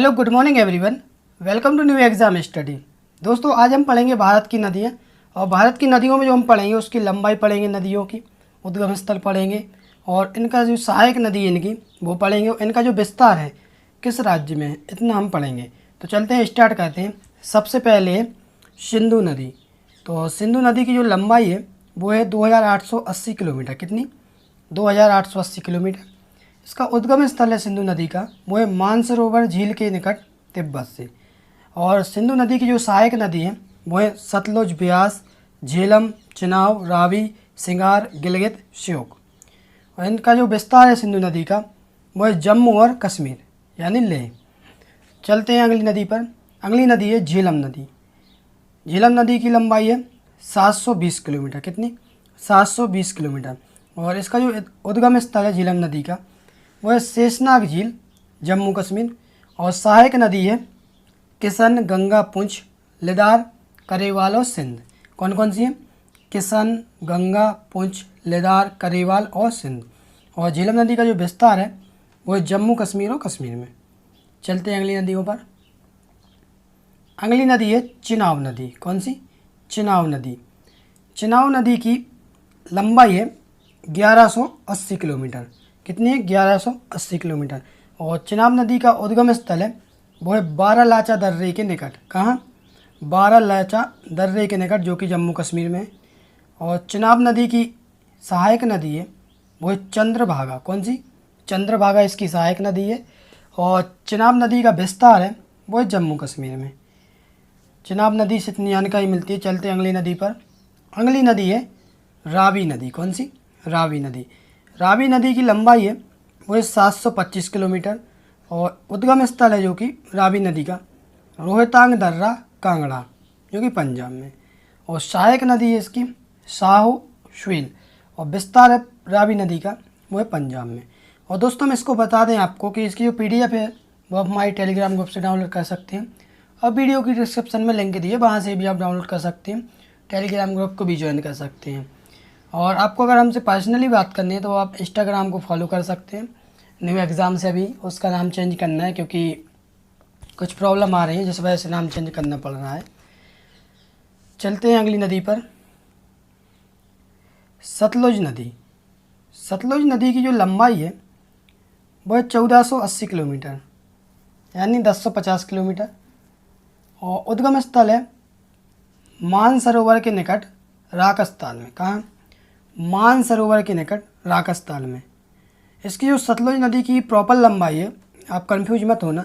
Hello good morning everyone, welcome to new exam study. दोस्तों आज हम पढ़ेंगे भारत की नदियाँ और भारत की नदियों में जो हम पढ़ेंगे उसकी लंबाई पढ़ेंगे, नदियों की उद्गम स्थल पढ़ेंगे और इनका जो सहायक नदी है इनकी वो पढ़ेंगे और इनका जो विस्तार है किस राज्य में है इतना हम पढ़ेंगे। तो चलते हैं, स्टार्ट करते हैं। सबसे पहले है सिंधु नदी। तो सिंधु नदी की जो लंबाई है वो है 2880 किलोमीटर। कितनी? 2880 किलोमीटर। इसका उद्गम स्थल है सिंधु नदी का वो है मानसरोवर झील के निकट तिब्बत से। और सिंधु नदी की जो सहायक नदी है वो है सतलुज, ब्यास, झेलम, चिनाब, रावी, सिंगार, गिलगित, श्योक। और इनका जो विस्तार है सिंधु नदी का वो है जम्मू और कश्मीर यानी लेह। चलते हैं अगली नदी पर। अगली नदी है झेलम नदी। झेलम नदी की लंबाई है 720 किलोमीटर। कितनी? 720 किलोमीटर। और इसका जो उद्गम स्थल है झेलम नदी का वो है शेषनाग झील, जम्मू कश्मीर। और सहायक नदी है किशन, गंगा, पुंछ, लिदार, करेवाल और सिंध। कौन कौन सी है? किशन, गंगा, पुंछ, लिदार, करेवाल और सिंध। और झेलम नदी का जो विस्तार है वो है जम्मू कश्मीर और कश्मीर में। चलते हैं अगली नदियों पर। अगली नदी है चिनाब नदी। कौन सी? चिनाब नदी। चिनाब नदी की लंबाई है 1180 किलोमीटर। कितनी है? 1180 किलोमीटर। और चिनाब नदी का उद्गम स्थल है वो है बारालाचा दर्रे के निकट। कहाँ? बारालाचा दर्रे के निकट, जो कि जम्मू कश्मीर में है। और चिनाब नदी की सहायक नदी है वो है चंद्रभागा। कौन सी? चंद्रभागा इसकी सहायक नदी है। और चिनाब नदी का विस्तार है वो है जम्मू कश्मीर में। चिनाब नदी से इतनी जानकारी मिलती है। चलते हैं अगली नदी पर। अगली नदी है रावी नदी। कौन सी? रावी नदी। रावी नदी की लंबाई है वो है 725 किलोमीटर। और उद्गम स्थल है जो कि रावी नदी का रोहतांग दर्रा, कांगड़ा, जो कि पंजाब में। और सहायक नदी है इसकी साहो श्वील। और विस्तार है रावी नदी का वो है पंजाब में। और दोस्तों हम इसको बता दें आपको कि इसकी जो PDF है वो आप हमारी टेलीग्राम ग्रुप से डाउनलोड कर सकते हैं और वीडियो की डिस्क्रिप्शन में लिंक दिए, वहाँ से भी आप डाउनलोड कर सकते हैं। टेलीग्राम ग्रुप को भी ज्वाइन कर सकते हैं। और आपको अगर हमसे पर्सनली बात करनी है तो आप इंस्टाग्राम को फॉलो कर सकते हैं। न्यू एग्ज़ाम से अभी उसका नाम चेंज करना है क्योंकि कुछ प्रॉब्लम आ रही है जिस वजह से नाम चेंज करना पड़ रहा है। चलते हैं अगली नदी पर। सतलुज नदी। सतलुज नदी की जो लंबाई है वो है 1480 किलोमीटर यानी 1050 किलोमीटर। और उद्गम स्थल है मानसरोवर के निकट राजस्थान में। कहाँ? मानसरोवर के निकट राजस्थान में। इसकी जो सतलुज नदी की प्रॉपर लंबाई है, आप कंफ्यूज मत होना,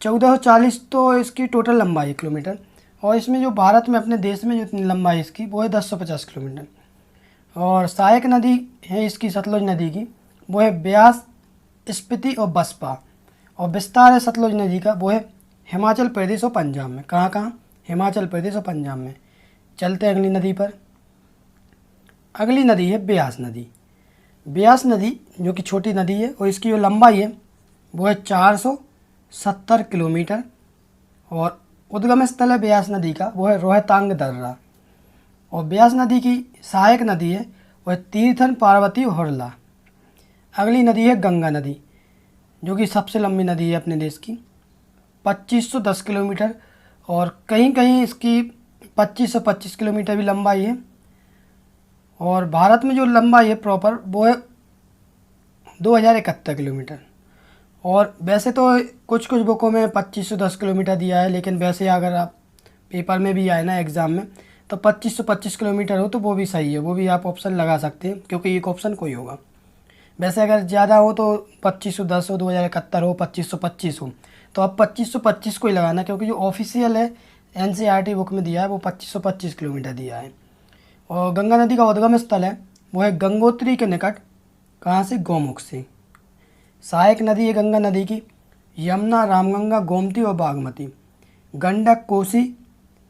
1440 तो इसकी टोटल लंबाई है किलोमीटर। और इसमें जो भारत में अपने देश में जो इतनी लंबाई इसकी वो है 1050 किलोमीटर। और सहायक नदी है इसकी सतलुज नदी की वो है ब्यास, स्पीति और बसपा। और विस्तार है सतलुज नदी का वो है हिमाचल प्रदेश और पंजाब में। कहाँ कहाँ? हिमाचल प्रदेश और पंजाब में। चलते हैं अगली नदी पर। अगली नदी है ब्यास नदी। ब्यास नदी जो कि छोटी नदी है और इसकी जो लंबाई है वो है 470 किलोमीटर। और उद्गम स्थल है ब्यास नदी का वो है रोहतांग दर्रा। और ब्यास नदी की सहायक नदी है वो है तीर्थन, पार्वती और हुरला। अगली नदी है गंगा नदी जो कि सबसे लंबी नदी है अपने देश की, 2510 किलोमीटर। और कहीं कहीं इसकी 2525 किलोमीटर भी लंबाई है। और भारत में जो लंबाई है प्रॉपर वो है 2071 किलोमीटर। और वैसे तो कुछ कुछ बुकों में 2510 किलोमीटर दिया है, लेकिन वैसे अगर आप पेपर में भी आए ना एग्ज़ाम में तो 2525 किलोमीटर हो तो वो भी सही है, वो भी आप ऑप्शन लगा सकते हैं क्योंकि एक ऑप्शन कोई होगा। वैसे अगर ज़्यादा हो तो 2510 हो, 2071 हो, 2525 हो, तो आप 2525 को ही लगाना क्योंकि जो ऑफिशियल है NCERT बुक में दिया है वो 2525 किलोमीटर दिया है। और गंगा नदी का उद्गम स्थल है वो है गंगोत्री के निकट। कहाँ से? गौमुख से। सहायक नदी है गंगा नदी की यमुना, रामगंगा, गोमती और बागमती। गंडक, कोसी,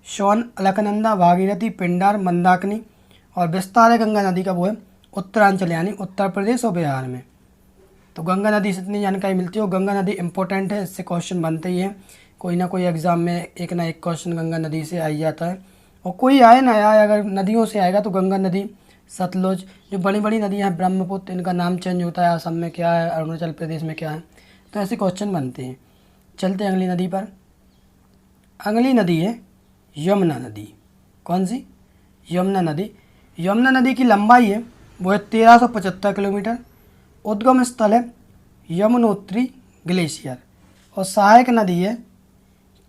सोन, अलकनंदा, भागीरथी, पिंडार, मंदाकिनी। और विस्तार है गंगा नदी का वो है उत्तरांचल यानी उत्तर प्रदेश और बिहार में। तो गंगा नदी से इतनी जानकारी मिलती है। और गंगा नदी इंपॉर्टेंट है, इससे क्वेश्चन बनते ही हैं, कोई ना कोई एग्ज़ाम में एक ना एक क्वेश्चन गंगा नदी से आ ही जाता है। और कोई आए ना आए, अगर नदियों से आएगा तो गंगा नदी, सतलुज, जो बड़ी बड़ी नदियाँ हैं, ब्रह्मपुत्र, इनका नाम चेंज होता है, असम में क्या है, अरुणाचल प्रदेश में क्या है, तो ऐसे क्वेश्चन बनते हैं। चलते हैं अगली नदी पर। अगली नदी है यमुना नदी। कौन सी? यमुना नदी। यमुना नदी की लंबाई है वो है 1375 किलोमीटर। उद्गम स्थल है यमुनोत्री ग्लेशियर। और सहायक नदी है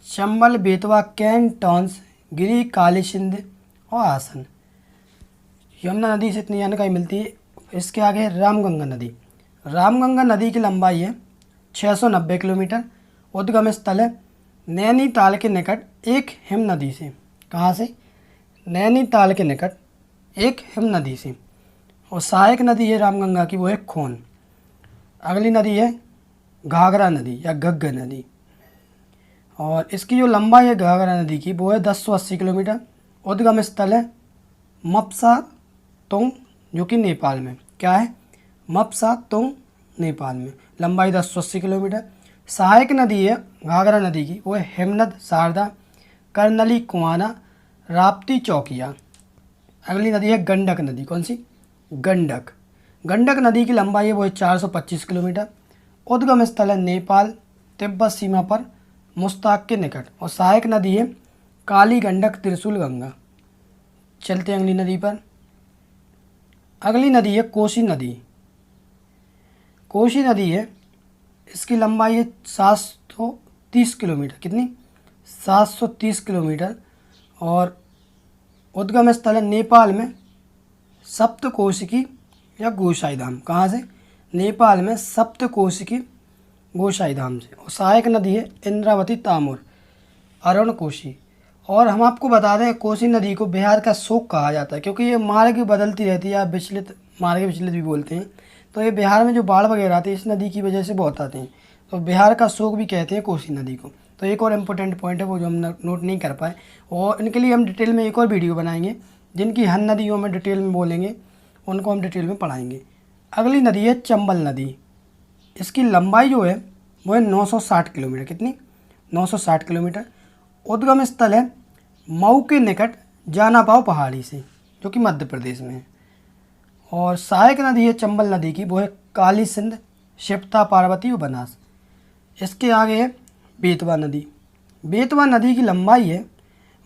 चंबल, बेतवा, कैन, टॉन्स, गिरी, काली सिंध और आसन। यमुना नदी से इतनी जानकारी मिलती है। इसके आगे है रामगंगा नदी। रामगंगा नदी की लंबाई है 690 किलोमीटर। उद्गम स्थल है नैनीताल के निकट एक हिम नदी से। कहाँ से? नैनीताल के निकट एक हिम नदी से। और सहायक नदी है रामगंगा की वो है खोन। अगली नदी है घाघरा नदी या घग्गर नदी। और इसकी जो लंबाई है घाघरा नदी की वो है 1080 किलोमीटर। उद्गम स्थल है मपसा तुंग, जो कि नेपाल में। क्या है? मपसा तुंग, नेपाल में। लंबाई 1080 किलोमीटर। सहायक नदी है घाघरा नदी की वो है हेमनद, शारदा, करनली, कुआना, राप्ती, चौकिया। अगली नदी है गंडक नदी। कौन सी? गंडक। गंडक नदी की लंबाई है वो है 425 किलोमीटर। उद्गम स्थल है नेपाल तिब्बत सीमा पर मुस्ताक के निकट। और सहायक नदी है काली, गंडक, त्रिशूल, गंगा। चलते हैं अगली नदी पर। अगली नदी है कोसी नदी। कोसी नदी है, इसकी लंबाई है 730 किलोमीटर। कितनी? 730 किलोमीटर। और उद्गम स्थल है नेपाल में सप्तकोशिकी या गोसाई धाम। कहाँ से? नेपाल में सप्तकोशिकी गोसाई धाम से। और सहायक नदी है इंद्रावती, तामुर, अरुण, कोसी। और हम आपको बता दें कोसी नदी को बिहार का शोक कहा जाता है, क्योंकि ये मार्ग बदलती रहती है, या विचलित, मार्ग विचलित भी बोलते हैं। तो ये बिहार में जो बाढ़ वगैरह आती है इस नदी की वजह से बहुत आते हैं, तो बिहार का शोक भी कहते हैं कोसी नदी को। तो एक और इम्पोर्टेंट पॉइंट है वो जो हम नोट नहीं कर पाए, और इनके लिए हम डिटेल में एक और वीडियो बनाएंगे जिनकी हर नदियों में डिटेल में बोलेंगे, उनको हम डिटेल में पढ़ाएंगे। अगली नदी है चंबल नदी। इसकी लंबाई जो है वो है 960 किलोमीटर। कितनी? 960 किलोमीटर। उद्गम स्थल है मऊ के निकट जाना पाओ पहाड़ी से, जो कि मध्य प्रदेश में है। और सहायक नदी है चंबल नदी की वो है काली सिंध, शिप्ता, पार्वती और बनास। इसके आगे है बेतवा नदी। बेतवा नदी की लंबाई है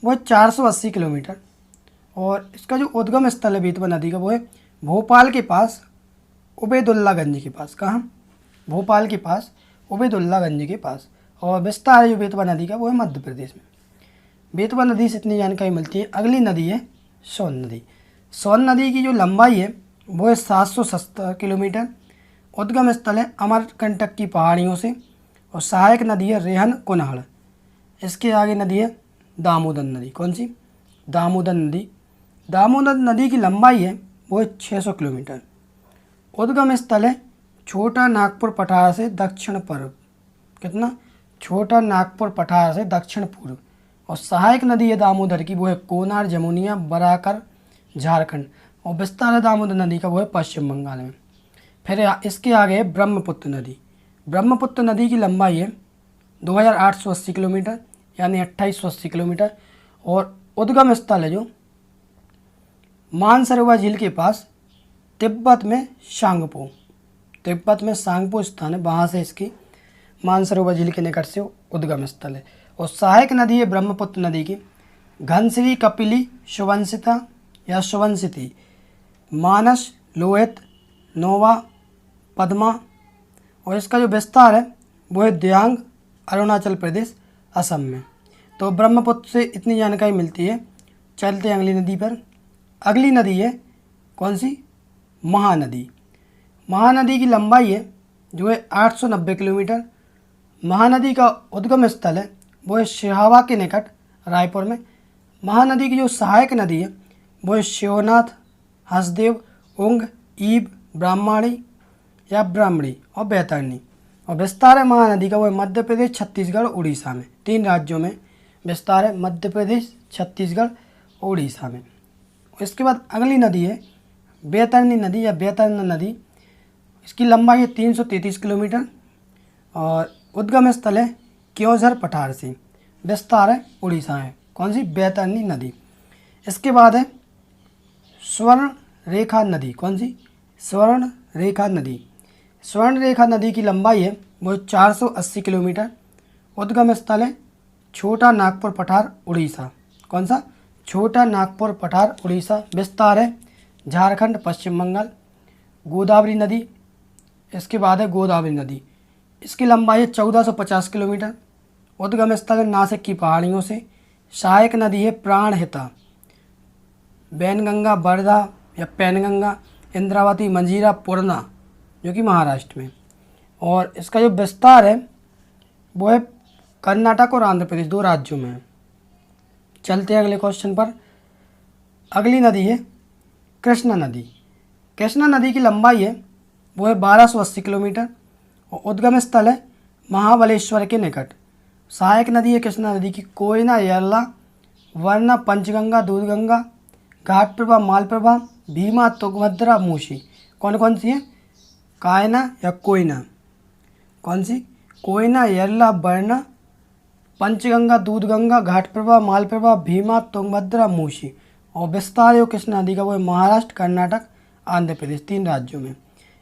वो 480 किलोमीटर। और इसका जो उद्गम स्थल है बेतवा नदी का वो है भोपाल के पास उबैदुल्लागंज के पास। कहाँ? भोपाल के पास उबैदुल्लागंज के पास। और विस्तार है जो बेतवा नदी का वो है मध्य प्रदेश में। बेतवा नदी से इतनी जानकारी मिलती है। अगली नदी है सोन नदी। सोन नदी की जो लंबाई है वो है 770 किलोमीटर। उद्गम स्थल है अमरकंटक की पहाड़ियों से। और सहायक नदी है रेहन, कुन्हाड़। इसके आगे नदी है दामोदर नदी। कौन सी? दामोदर नदी। दामोदर नदी की लंबाई है वो है 600 किलोमीटर। उद्गम स्थल है छोटा नागपुर पठार से दक्षिण पूर्व। कितना? छोटा नागपुर पठार से दक्षिण पूर्व। और सहायक नदी है दामोदर की वो है कोनार, जमुनिया, बराकर, झारखंड। और विस्तार है दामोदर नदी का वो है पश्चिम बंगाल में। फिर इसके आगे है ब्रह्मपुत्र नदी। ब्रह्मपुत्र नदी की लंबाई है 2880 किलोमीटर, यानी 2880 किलोमीटर। और उद्गम स्थल है जो मानसरोवर झील के पास तिब्बत में सांगपो। तिब्बत में सांगपो स्थान है, वहाँ से इसकी मानसरोवर झील के निकट से उद्गम स्थल है। और सहायक नदी है ब्रह्मपुत्र नदी की घनश्री, कपिली, सुवंशिता या सुवंशिती, मानस, लोहित, नोवा, पद्मा। और इसका जो विस्तार है वो है दियांग, अरुणाचल प्रदेश, असम में। तो ब्रह्मपुत्र से इतनी जानकारी मिलती है। चलते हैं अगली नदी पर। अगली नदी है कौन सी? महानदी। महानदी की लंबाई है जो है 890 किलोमीटर। महानदी का उद्गम स्थल है वो है सिहावा के निकट रायपुर में। महानदी की जो सहायक नदी है वो है शिवनाथ, हसदेव, उंग, ईब, ब्राह्मणी या ब्राह्मणी और बैतरणी। और विस्तार है महानदी का वो है मध्य प्रदेश, छत्तीसगढ़, उड़ीसा में। 3 राज्यों में विस्तार है, मध्य प्रदेश, छत्तीसगढ़ और उड़ीसा में। इसके बाद अगली नदी है बैतरणी नदी या बैतरणी नदी। इसकी लंबाई है 333 किलोमीटर। और उद्गम स्थल है क्योंझर पठार से। विस्तार है उड़ीसा है। कौन सी? बैतरणी नदी। इसके बाद है स्वर्ण रेखा नदी। कौन सी? स्वर्ण रेखा नदी। स्वर्ण रेखा नदी की लंबाई है वो 480 किलोमीटर। उद्गम स्थल है छोटा नागपुर पठार उड़ीसा। कौन सा? छोटा नागपुर पठार उड़ीसा। विस्तार है झारखंड पश्चिम बंगाल। गोदावरी नदी, इसके बाद है गोदावरी नदी, इसकी लंबाई है 1450 किलोमीटर। उद्गम स्थल है नासिक की पहाड़ियों से। सहायक नदी है प्राणहिता, वैनगंगा, वर्धा या पैनगंगा, इंद्रावती, मंजीरा, पूर्णा जो कि महाराष्ट्र में। और इसका जो विस्तार है वो है कर्नाटक और आंध्र प्रदेश, 2 राज्यों में है। चलते हैं अगले क्वेश्चन पर। अगली नदी है कृष्णा नदी। कृष्णा नदी की लंबाई है वो है 1280 किलोमीटर और उद्गम स्थल है महाबलेश्वर के निकट। सहायक नदी है कृष्णा नदी की कोयना, यरला, वरना, पंचगंगा, दूधगंगा, घाटप्रभा, मालप्रभा, भीमा, तुंगभद्रा, मूसी। कौन कौन सी है? कायना या कोयना। कौन सी? कोयना, यरला, वरना, पंचगंगा, दूधगंगा, घाटप्रभा, मालप्रभा, भीमा, तुंगभद्रा, मूसी। और विस्तार है कृष्णा नदी का वो है महाराष्ट्र, कर्नाटक, आंध्र प्रदेश, 3 राज्यों में।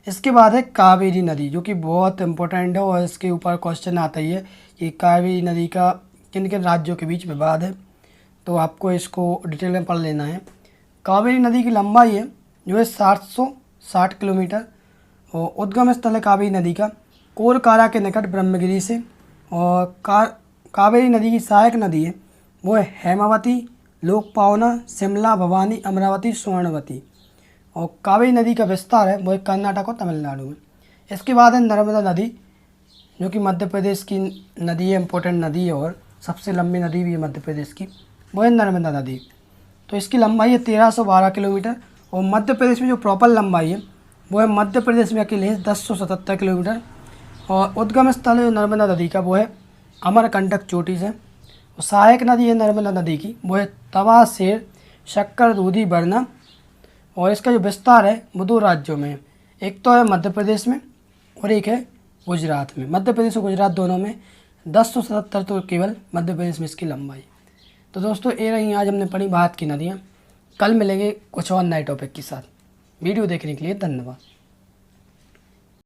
इसके बाद है कावेरी नदी जो कि बहुत इंपॉर्टेंट है और इसके ऊपर क्वेश्चन आता ही है कि कावेरी नदी का किन किन राज्यों के बीच विवाद है, तो आपको इसको डिटेल में पढ़ लेना है। कावेरी नदी की लंबाई है जो है 760 किलोमीटर और उद्गम स्थल है कावेरी नदी का कोरकारा के निकट ब्रह्मगिरी से। और कावेरी नदी की सहायक नदी है वो है हेमावती, लोकपावना, शिमला, भवानी, अमरावती, स्वर्णवती। और कावेरी नदी का विस्तार है वो है कर्नाटक और तमिलनाडु में। इसके बाद है नर्मदा नदी जो कि मध्य प्रदेश की नदी है, इम्पोर्टेंट नदी है और सबसे लंबी नदी भी है मध्य प्रदेश की, वो है नर्मदा नदी। तो इसकी लंबाई है 1312 किलोमीटर और मध्य प्रदेश में जो प्रॉपर लंबाई है वो है मध्य प्रदेश में अकेले है 1077 किलोमीटर। और उद्गम स्थल है नर्मदा नदी का वो है अमरकंटक चोटी से। और सहायक नदी है नर्मदा नदी की वो है तवा, सेर, शक्कर, दूधी, बरना। और इसका जो विस्तार है वो 2 राज्यों में है, एक तो है मध्य प्रदेश में और एक है गुजरात में। मध्य प्रदेश और गुजरात दोनों में 1077 तो केवल मध्य प्रदेश में इसकी लंबाई। तो दोस्तों ये रही आज हमने पढ़ी भारत की नदियाँ। कल मिलेंगे कुछ और नए टॉपिक के साथ। वीडियो देखने के लिए धन्यवाद।